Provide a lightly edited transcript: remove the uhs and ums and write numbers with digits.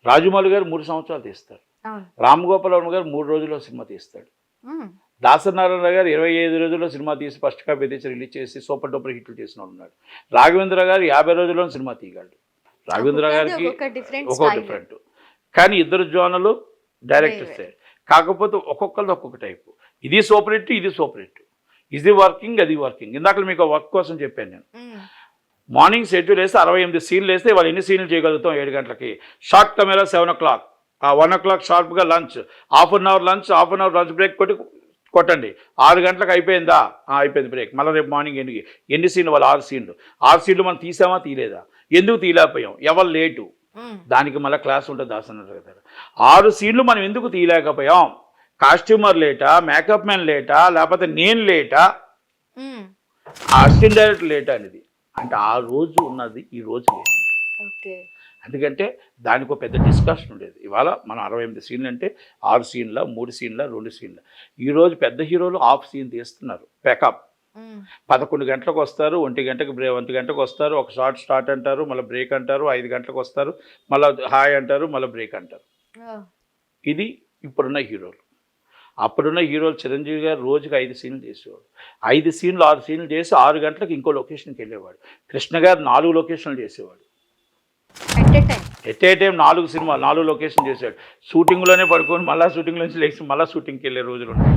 రాజమౌళి గారు 3 సంవత్సరాలు తీస్తారు. రామ్ గోపాల్ వర్మ గారు 3 రోజుల్లో సినిమా తీస్తాడు. దాసనారాయణ గారు 25 రోజుల్లో సినిమా తీసి ఫస్ట్ కాపీ తెచ్చి రిలీజ్ చేసి సూపర్ డూపర్ హిట్లు చేసిన ఉన్నాడు. రాఘవేంద్ర గారు 50 రోజుల్లో సినిమా తీయగలడు. రాఘవేంద్ర గారికి ఒక్కొక్క డిఫరెంట్, కానీ ఇద్దరు జోనలు డైరెక్టర్సే. కాకపోతే ఒక్కొక్కరిది ఒక్కొక్క టైపు. ఇది సూపర్ హిట్, ఇది సూపర్ హిట్, ఇది వర్కింగ్, అది వర్కింగ్. ఇందాక మీకు వర్క్ కోసం చెప్పాను నేను. మార్నింగ్ షెడ్యూల్ వేస్తే 68 సీన్లు వేస్తే వాళ్ళు ఎన్ని సీన్లు చేయగలుగుతాం? 7 గంటలకి. షార్ట్ కెమెరా 7 o'clock, ఆ 1 o'clock షార్ప్గా lunch, half an hour lunch, half an hour lunch break కొట్టండి. 6 గంటలకు అయిపోయిందా? అయిపోయింది బ్రేక్. మళ్ళీ రేపు మార్నింగ్ ఎన్ని సీన్లు? వాళ్ళు 6 సీన్లు. 6 సీన్లు మనం తీసామా తీయలేదా? ఎందుకు తీయలేకపోయాం? ఎవరు లేటు? దానికి మళ్ళీ క్లాస్ ఉంటుంది దాసన్నారు కదా. 6 సీన్లు మనం ఎందుకు తీయలేకపోయాం? కాస్ట్యూమర్ లేటా, మేకప్ మ్యాన్ లేటా, లేకపోతే నేను లేటా, అసిస్టెంట్ డైరెక్టర్ లేటా అనేది. అంటే ఆ రోజు ఉన్నది ఈ రోజు లేదు. ఎందుకంటే దానికి ఒక పెద్ద డిస్కషన్ ఉండేది. ఇవాళ మనం 68 సీన్లు అంటే 6 సీన్ల, 3 సీన్ల, 2 సీన్ల. ఈరోజు పెద్ద హీరోలు హాఫ్ సీన్ తీస్తున్నారు. ప్యాకప్ 11 గంటలకు వస్తారు, 1 గంటకు వస్తారు, ఒక షార్ట్ స్టార్ట్ అంటారు, మళ్ళీ బ్రేక్ అంటారు, 5 గంటలకు వస్తారు, మళ్ళీ హాయ్ అంటారు, మళ్ళీ బ్రేక్ అంటారు. ఇది ఇప్పుడున్న హీరోలు. అప్పుడున్న హీరోలు చిరంజీవి గారు రోజుకి 5 సీన్లు చేసేవాడు. 5 సీన్లు 6 సీన్లు చేసి 6 గంటలకు ఇంకో లొకేషన్కి వెళ్ళేవాడు. కృష్ణ గారు 4 లొకేషన్లు చేసేవాడు. ఎట్ ఏ టైం 4 సినిమాలు 4 లొకేషన్ చేశాడు. షూటింగ్లోనే పడుకొని మళ్ళీ షూటింగ్ నుంచి లేచి మళ్ళీ షూటింగ్కి వెళ్ళే రోజులు ఉన్నాయి.